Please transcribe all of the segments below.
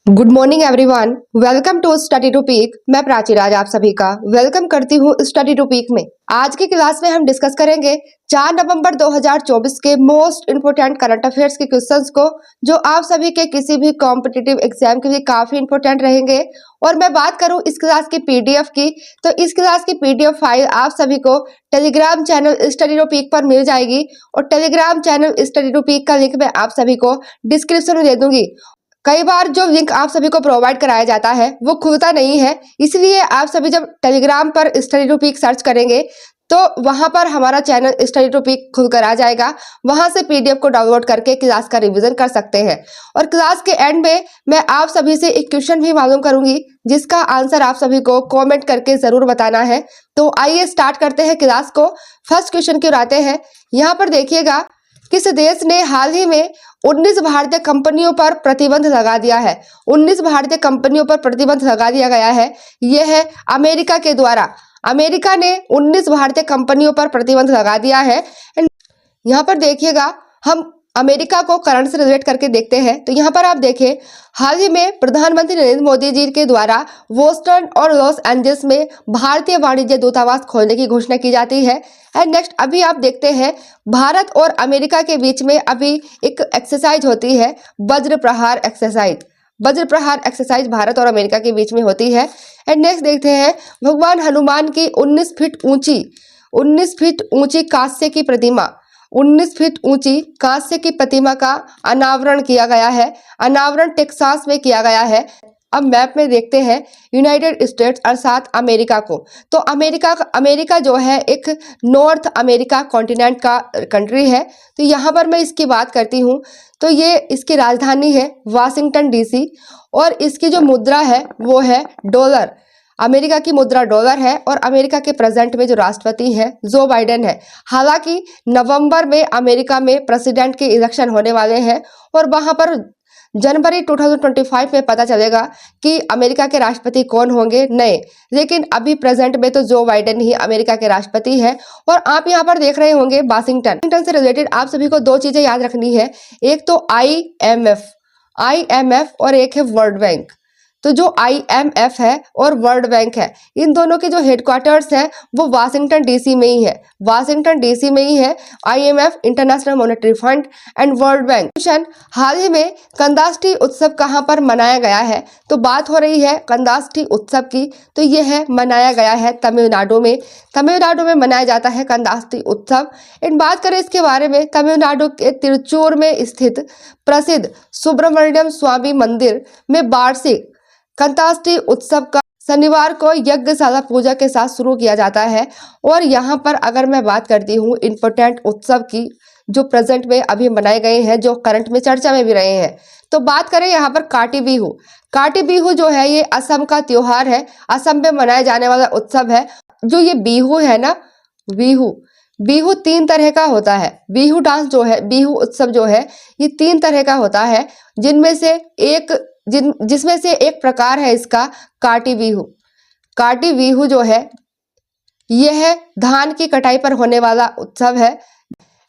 Good morning everyone, welcome to study to peak. मैं प्राची राज आप सभी का वेलकम करती हूँ स्टडी टू पीक में। आज की क्लास में हम डिस्कस करेंगे 4 नवंबर 2024 के मोस्ट इंपोर्टेंट करंट अफेयर्स के क्वेश्चंस को, जो आप सभी के किसी भी कॉम्पिटिटिव एग्जाम के लिए काफी इंपोर्टेंट रहेंगे। और मैं बात करूं इस क्लास की पीडीएफ की, तो इस क्लास की पीडीएफ फाइल आप सभी को Telegram channel study to peak पर मिल जाएगी। और Telegram channel study to peak का लिंक मैं आप सभी को डिस्क्रिप्शन में दे दूंगी। कई बार जो लिंक आप सभी को प्रोवाइड कराया जाता है वो खुलता नहीं है, इसलिए आप सभी जब टेलीग्राम पर स्टडी टू पीक सर्च करेंगे तो वहां पर हमारा चैनल स्टडी टू पीक खुलकर आ जाएगा। वहां से पीडीएफ को डाउनलोड करके क्लास का रिवीजन कर सकते हैं। और क्लास के एंड में मैं आप सभी से एक क्वेश्चन भी मालूम करूंगी, जिसका आंसर आप सभी को कॉमेंट करके जरूर बताना है। तो आइए स्टार्ट करते हैं क्लास को। फर्स्ट क्वेश्चन की ओर आते हैं। यहाँ पर देखिएगा, किस देश ने हाल ही में 19 भारतीय कंपनियों पर प्रतिबंध लगा दिया है? 19 भारतीय कंपनियों पर प्रतिबंध लगा दिया गया है। यह है अमेरिका के द्वारा। अमेरिका ने 19 भारतीय कंपनियों पर प्रतिबंध लगा दिया है। यहाँ पर देखिएगा, हम अमेरिका को करंट से रिलेट करके देखते हैं। तो यहाँ पर आप देखें, हाल ही में प्रधानमंत्री नरेंद्र मोदी जी के द्वारा बोस्टन और लॉस एंजल्स में भारतीय वाणिज्य दूतावास खोलने की घोषणा की जाती है। एंड नेक्स्ट अभी आप देखते हैं, भारत और अमेरिका के बीच में अभी एक एक्सरसाइज होती है, वज्र प्रहार एक्सरसाइज। वज्र प्रहार एक्सरसाइज भारत और अमेरिका के बीच में होती है। एंड नेक्स्ट देखते हैं, भगवान हनुमान की 19 फीट ऊंची कांस्य की प्रतिमा, 19 फीट ऊंची कांस्य की प्रतिमा का अनावरण किया गया है। अनावरण टेक्सास में किया गया है। अब मैप में देखते हैं यूनाइटेड स्टेट्स अर्थात अमेरिका को। तो अमेरिका जो है एक नॉर्थ अमेरिका कॉन्टिनेंट का कंट्री है। तो यहाँ पर मैं इसकी बात करती हूँ, तो ये इसकी राजधानी है वाशिंगटन डीसी। और इसकी जो मुद्रा है वो है डॉलर। अमेरिका की मुद्रा डॉलर है। और अमेरिका के प्रेजेंट में जो राष्ट्रपति हैं जो बाइडेन है। हालांकि नवंबर में अमेरिका में प्रेसिडेंट के इलेक्शन होने वाले हैं और वहां पर जनवरी 2025 में पता चलेगा कि अमेरिका के राष्ट्रपति कौन होंगे नए। लेकिन अभी प्रेजेंट में तो जो बाइडेन ही अमेरिका के राष्ट्रपति हैं। और आप यहाँ पर देख रहे होंगे वाशिंगटन से रिलेटेड आप सभी को दो चीजें याद रखनी है, एक तो IMF और एक है वर्ल्ड बैंक। तो जो IMF है और वर्ल्ड बैंक है, इन दोनों के जो हेडक्वार्टर्स हैं वो वाशिंगटन डीसी में ही है। वाशिंगटन डीसी में ही है IMF international monetary fund and world bank. हाल ही में कंदाष्टी उत्सव कहाँ पर मनाया गया है? तो बात हो रही है कंदाष्टी उत्सव की, तो यह है मनाया गया है तमिलनाडु में। तमिलनाडु में मनाया जाता है कंदाष्टी उत्सव। इन बात करें इसके बारे में, तमिलनाडु के तिरुचूर में स्थित प्रसिद्ध सुब्रमण्यम स्वामी मंदिर में वार्षिक कंदाष्टी उत्सव का शनिवार को यज्ञशाला पूजा के साथ शुरू किया जाता है। और यहाँ पर अगर मैं बात करती हूँ इम्पोर्टेंट उत्सव की, जो प्रेजेंट में अभी मनाए गए हैं, जो करंट में चर्चा में भी रहे हैं, तो बात करें यहाँ पर काटी बिहू। काटी बिहू जो है ये असम का त्योहार है, असम में मनाया जाने वाला उत्सव है। जो ये बिहू है ना, बिहू 3 तरह का होता है। बिहू डांस जो है, बिहू उत्सव जो है, ये 3 तरह का होता है, जिसमें से एक प्रकार है इसका काटी बिहू। काटी बिहू जो है यह धान की कटाई पर होने वाला उत्सव है।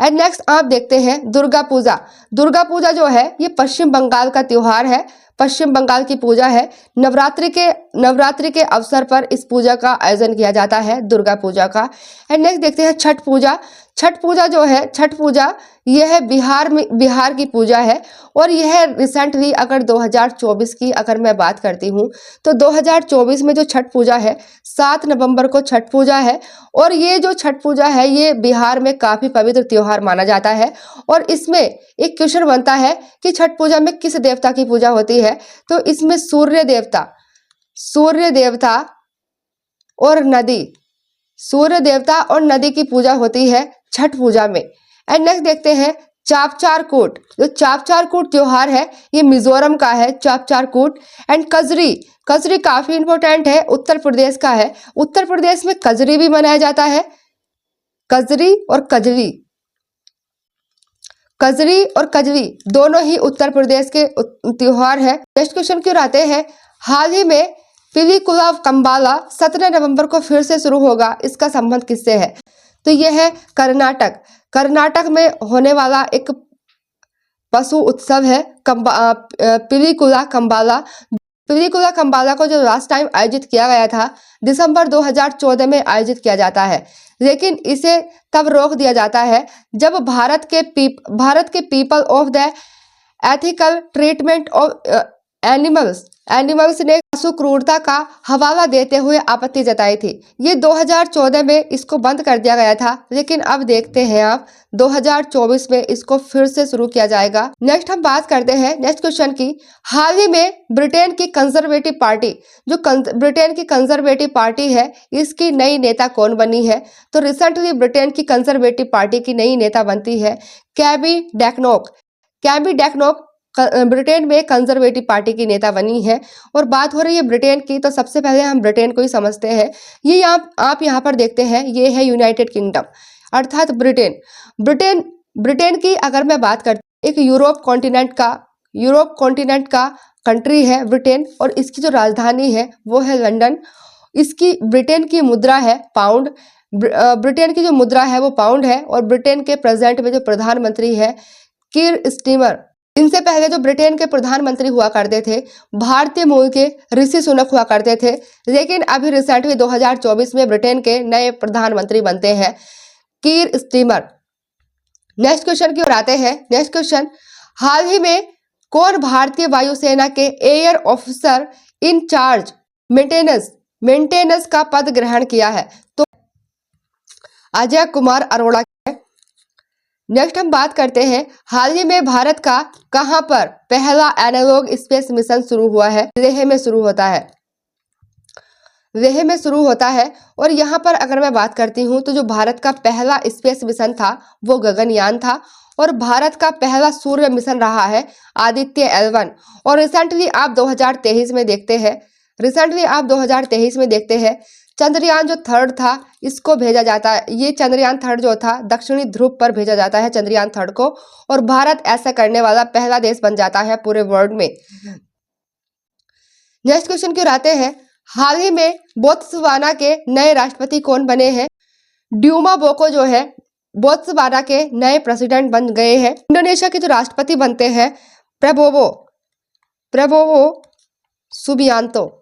एंड नेक्स्ट आप देखते हैं दुर्गा पूजा। दुर्गा पूजा जो है ये पश्चिम बंगाल का त्योहार है, पश्चिम बंगाल की पूजा है। नवरात्रि के अवसर पर इस पूजा का आयोजन किया जाता है, दुर्गा पूजा का। एंड नेक्स्ट देखते हैं छठ पूजा। छठ पूजा जो है, छठ पूजा यह है बिहार की पूजा है। और यह रिसेंटली अगर 2024 की अगर मैं बात करती हूँ, तो 2024 में जो छठ पूजा है 7 नवंबर को छठ पूजा है। और ये जो छठ पूजा है ये बिहार में काफी पवित्र त्योहार माना जाता है। और इसमें एक क्वेश्चन बनता है कि छठ पूजा में किस देवता की पूजा होती है? तो इसमें सूर्य देवता और नदी की पूजा होती है छठ पूजा में। एंड नेक्स्ट देखते हैं चापचार कूट। जो चापचार कूट त्योहार है ये मिजोरम का है, चापचार कूट। एंड कजरी काफी इंपॉर्टेंट है, उत्तर प्रदेश का है। उत्तर प्रदेश में कजरी भी मनाया जाता है। कजरी और कजरी दोनों ही उत्तर प्रदेश के त्योहार है। नेक्स्ट क्वेश्चन की ओर आते हैं। हाल ही में पिलीकुला कम्बाला 17 नवंबर को फिर से शुरू होगा, इसका संबंध किससे है? तो यह है कर्नाटक में होने वाला एक पशु उत्सव है पिलिकुला कम्बाला। पिलिकुला कम्बाला को जो लास्ट टाइम आयोजित किया गया था दिसंबर 2014 में आयोजित किया जाता है, लेकिन इसे तब रोक दिया जाता है जब भारत के people of the ethical treatment of animals ने पशु क्रूरता का हवाला देते हुए आपत्ति जताई थी। ये 2014 में इसको बंद कर दिया गया था, लेकिन अब देखते हैं आप 2024 में इसको फिर से शुरू किया जाएगा। नेक्स्ट हम बात करते हैं नेक्स्ट क्वेश्चन की। हाल ही में ब्रिटेन की कंजर्वेटिव पार्टी ब्रिटेन की कंजर्वेटिव पार्टी है, इसकी नई नेता कौन बनी है? तो रिसेंटली ब्रिटेन की कंजर्वेटिव पार्टी की नई नेता बनती है कैबी डेकनोक ब्रिटेन में कंजर्वेटिव पार्टी की नेता बनी है। और बात हो रही है ब्रिटेन की, तो सबसे पहले हम ब्रिटेन को ही समझते हैं। ये आप यहाँ पर देखते हैं, ये है यूनाइटेड किंगडम अर्थात ब्रिटेन की अगर मैं बात करती एक यूरोप कॉन्टिनेंट का कंट्री है ब्रिटेन, और इसकी जो राजधानी है वो है लंदन। इसकी ब्रिटेन की मुद्रा है पाउंड। ब्रिटेन की जो मुद्रा है वो पाउंड है। और ब्रिटेन के प्रेजेंट में जो प्रधानमंत्री है कीर स्टीमर। इनसे पहले जो ब्रिटेन के प्रधानमंत्री हुआ करते थे भारतीय मूल के ऋषि सुनक हुआ करते थे, लेकिन अभी रिसेंटली 2024 में ब्रिटेन के नए प्रधानमंत्री बनते हैं कीर स्टीमर। नेक्स्ट क्वेश्चन की ओर आते हैं। नेक्स्ट क्वेश्चन, हाल ही में कौन भारतीय वायुसेना के air officer in charge maintenance का पद ग्रहण किया है? तो अजय कुमार अरोड़ा। नेक्स्ट हम बात करते हैं, हाल ही में भारत का कहां पर पहला एनालॉग स्पेस मिशन शुरू हुआ है? लेह में शुरू होता है। और यहाँ पर अगर मैं बात करती हूँ तो जो भारत का पहला स्पेस मिशन था वो गगनयान था। और भारत का पहला सूर्य मिशन रहा है आदित्य L1। और रिसेंटली आप 2023 में देखते हैं चंद्रयान जो थर्ड था इसको भेजा जाता है। ये चंद्रयान थर्ड जो था दक्षिणी ध्रुव पर भेजा जाता है चंद्रयान थर्ड को, और भारत ऐसा करने वाला पहला देश बन जाता है पूरे वर्ल्ड में। नेक्स्ट क्वेश्चन की ओर आते हैं, हाल ही में बोत्सवाना के नए राष्ट्रपति कौन बने हैं? ड्यूमा बोको जो है बोत्सवाना के नए प्रेसिडेंट बन गए हैं। इंडोनेशिया के जो राष्ट्रपति बनते हैं प्रबोवो सुबियांतो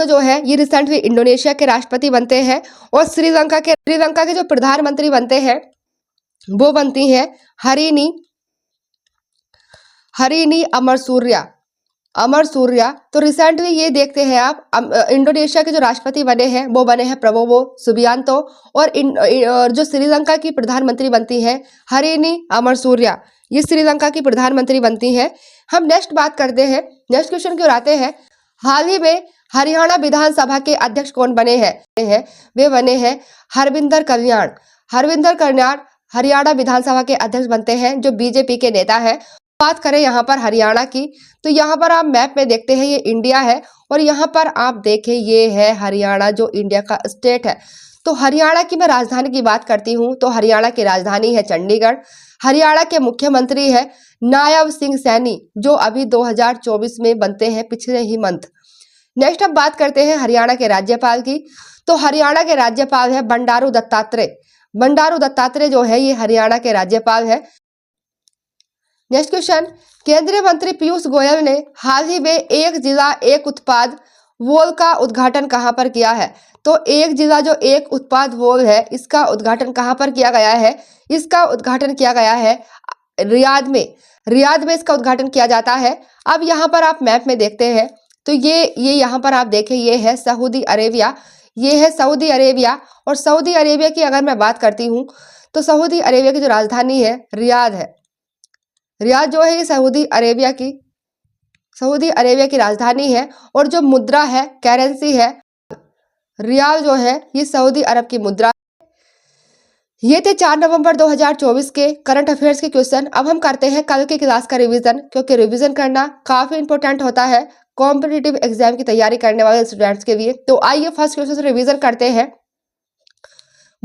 जो है ये रिसेंटली इंडोनेशिया के राष्ट्रपति बनते हैं। और श्रीलंका के जो प्रधानमंत्री बनते हैं वो बनती हैं हरिनी अमरसूर्या। तो रिसेंटली ये देखते हैं आप इंडोनेशिया के जो राष्ट्रपति बने हैं वो बने हैं प्रबोवो सुबियांतो। और जो श्रीलंका की प्रधानमंत्री बनती हैं हरिनी अमरसूर्या, ये श्रीलंका की प्रधानमंत्री बनती हैं। हम नेक्स्ट बात करते हैं, नेक्स्ट क्वेश्चन की ओर आते हैं। हाल ही में हरियाणा विधानसभा के अध्यक्ष कौन बने हैं? वे बने हैं हरविंदर कल्याण हरियाणा विधानसभा के अध्यक्ष बनते हैं जो बीजेपी के नेता है। बात करें यहाँ पर हरियाणा की, तो यहाँ पर आप मैप में देखते हैं ये इंडिया है, और यहाँ पर आप देखें ये है हरियाणा जो इंडिया का स्टेट है। तो हरियाणा की मैं राजधानी की बात करती हूँ तो हरियाणा की राजधानी है चंडीगढ़। हरियाणा के मुख्यमंत्री है नायब सिंह सैनी जो अभी 2024 में बनते हैं पिछले ही मंथ। नेक्स्ट हम बात करते हैं हरियाणा के राज्यपाल की, तो हरियाणा के राज्यपाल है बंडारू दत्तात्रेय जो है ये हरियाणा के राज्यपाल है। नेक्स्ट क्वेश्चन, केंद्रीय मंत्री पीयूष गोयल ने हाल ही में एक जिला एक उत्पाद वॉल का उद्घाटन कहां पर किया है? तो एक जिला जो एक उत्पाद वॉल है इसका उद्घाटन कहां पर किया गया है? इसका उद्घाटन किया गया है रियाद में इसका उद्घाटन किया जाता है। अब यहाँ पर आप मैप में देखते हैं तो ये यहाँ पर आप देखें ये है सऊदी अरेबिया, और सऊदी अरेबिया की अगर मैं बात करती हूँ तो सऊदी अरेबिया की जो राजधानी है रियाद है। रियाद जो है ये सऊदी अरेबिया की राजधानी है। और जो मुद्रा है करेंसी है रियाल जो है ये सऊदी अरब की मुद्रा। ये थे 4 नवंबर 2024 के करंट अफेयर्स के क्वेश्चन। अब हम करते हैं कल की क्लास का रिवीजन, क्योंकि रिवीजन करना काफी इंपॉर्टेंट होता है कॉम्पिटिटिव एग्जाम की तैयारी करने वाले स्टूडेंट्स के लिए। तो आइए फर्स्ट क्वेश्चन से रिवीजन करते हैं।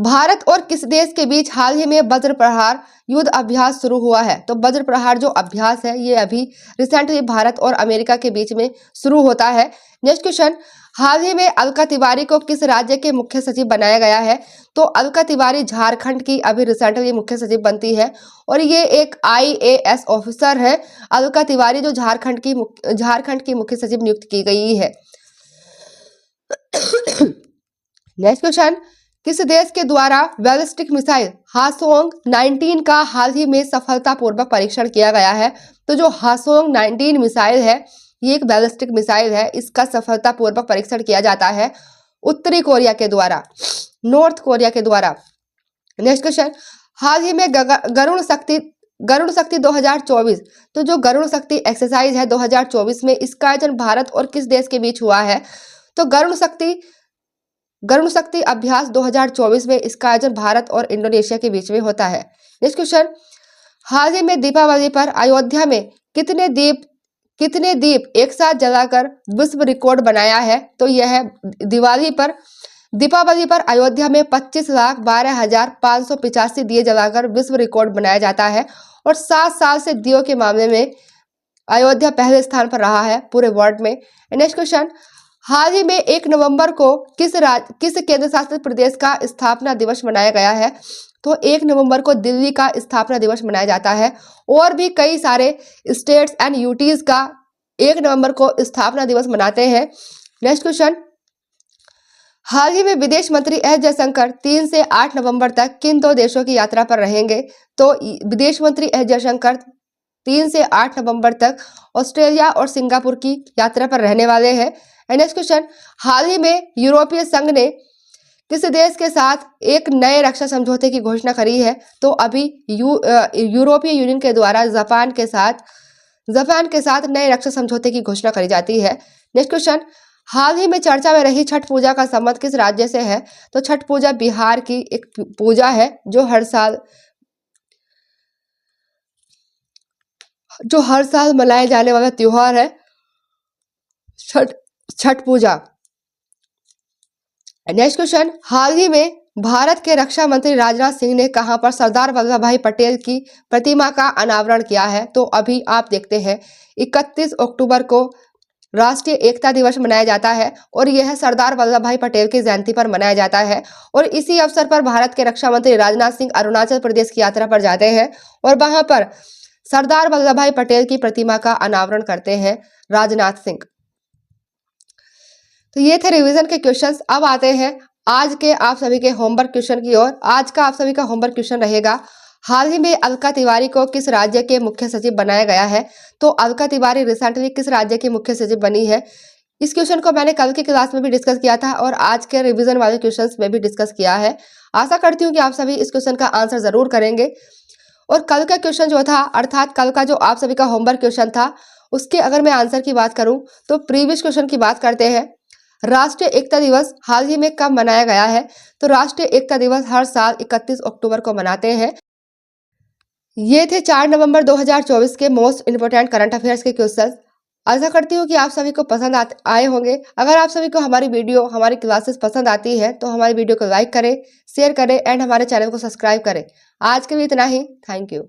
भारत और किस देश के बीच हाल ही में वज्र प्रहार युद्ध अभ्यास शुरू हुआ है? तो वज्र प्रहार जो अभ्यास है ये अभी रिसेंटली भारत और अमेरिका के बीच में शुरू होता है। नेक्स्ट क्वेश्चन, हाल ही में अलका तिवारी को किस राज्य के मुख्य सचिव बनाया गया है? तो अलका तिवारी झारखंड की अभी रिसेंटली मुख्य सचिव बनती है और ये एक IAS ऑफिसर है। अलका तिवारी जो झारखंड की मुख्य सचिव नियुक्त की गई है। नेक्स्ट क्वेश्चन, किस देश के द्वारा बैलिस्टिक मिसाइल हासोंग 19 का हाल ही में सफलतापूर्वक परीक्षण किया गया है? तो जो हासोंग 19 मिसाइल है ये एक बैलिस्टिक मिसाइल है, इसका सफलतापूर्वक परीक्षण किया जाता है उत्तरी कोरिया के द्वारा, नॉर्थ कोरिया के द्वारा। नेक्स्ट क्वेश्चन, हाल ही में गरुड़ शक्ति 2024, तो जो गरुड़ शक्ति एक्सरसाइज है 2024 में इसका आयोजन भारत और किस देश के बीच हुआ है? तो गरुड़ शक्ति अभ्यास 2024 में इसका आयोजन भारत और इंडोनेशिया के बीच में होता है। नेक्स्ट क्वेश्चन, हाल ही में दीपावली पर अयोध्या में कितने दीप एक साथ जलाकर विश्व रिकॉर्ड बनाया है? तो यह है दीपावली पर अयोध्या में 25,12,585 दिए जलाकर विश्व रिकॉर्ड बनाया जाता है और 7 साल से दियों के मामले में अयोध्या पहले स्थान पर रहा है पूरे वर्ल्ड में। नेक्स्ट क्वेश्चन, हाल ही में 1 नवंबर को किस केंद्र शासित प्रदेश का स्थापना दिवस मनाया गया है? तो 1 नवंबर को दिल्ली का स्थापना दिवस मनाया जाता है और भी कई सारे स्टेट्स एंड यूटीज का 1 नवंबर को स्थापना दिवस मनाते हैं। नेक्स्ट क्वेश्चन, हाल ही में विदेश मंत्री एस जयशंकर 3 से 8 नवंबर तक किन 2 देशों की यात्रा पर रहेंगे? तो विदेश मंत्री एस जयशंकर 3 से 8 नवंबर तक ऑस्ट्रेलिया और सिंगापुर की यात्रा पर रहने वाले हैं। नेक्स्ट क्वेश्चन, हाल ही में यूरोपीय संघ ने किस देश के साथ एक नए रक्षा समझौते की घोषणा करी है? तो अभी यूरोपीय यूनियन के द्वारा जापान के साथ नए रक्षा समझौते की घोषणा करी जाती है। नेक्स्ट क्वेश्चन, हाल ही में चर्चा में रही छठ पूजा का संबंध किस राज्य से है? तो छठ पूजा बिहार की एक पूजा है जो हर साल मनाए जाने वाला त्योहार है छठ पूजा। नेक्स्ट क्वेश्चन, हाल ही में भारत के रक्षा मंत्री राजनाथ सिंह ने कहां पर सरदार वल्लभ भाई पटेल की प्रतिमा का अनावरण किया है? तो अभी आप देखते हैं 31 अक्टूबर को राष्ट्रीय एकता दिवस मनाया जाता है और यह सरदार वल्लभ भाई पटेल की जयंती पर मनाया जाता है और इसी अवसर पर भारत के रक्षा मंत्री राजनाथ सिंह अरुणाचल प्रदेश की यात्रा पर जाते हैं और वहां पर सरदार वल्लभ भाई पटेल की प्रतिमा का अनावरण करते हैं राजनाथ सिंह। तो ये थे रिवीजन के क्वेश्चंस। अब आते हैं आज के आप सभी के होमवर्क क्वेश्चन की ओर। आज का आप सभी का होमवर्क क्वेश्चन रहेगा, हाल ही में अलका तिवारी को किस राज्य के मुख्य सचिव बनाया गया है? तो अलका तिवारी रिसेंटली किस राज्य की मुख्य सचिव बनी है? इस क्वेश्चन को मैंने कल की क्लास में भी डिस्कस किया था और आज के रिवीजन वाले क्वेश्चंस में भी डिस्कस किया है। आशा करती हूँ कि आप सभी इस क्वेश्चन का आंसर जरूर करेंगे। और कल का क्वेश्चन जो था, अर्थात कल का जो आप सभी का होमवर्क क्वेश्चन था, उसके अगर मैं आंसर की बात करूं तो प्रीवियस क्वेश्चन की बात करते हैं। राष्ट्रीय एकता दिवस हाल ही में कब मनाया गया है? तो राष्ट्रीय एकता दिवस हर साल 31 अक्टूबर को मनाते हैं। ये थे 4 नवंबर 2024 के मोस्ट इंपोर्टेंट करंट अफेयर्स के क्वेश्चंस। आशा करती हूँ कि आप सभी को पसंद आए होंगे। अगर आप सभी को हमारी वीडियो, हमारी क्लासेस पसंद आती है तो हमारी वीडियो को लाइक करें, शेयर करें एंड हमारे चैनल को सब्सक्राइब करें। आज के लिए इतना ही। Thank you.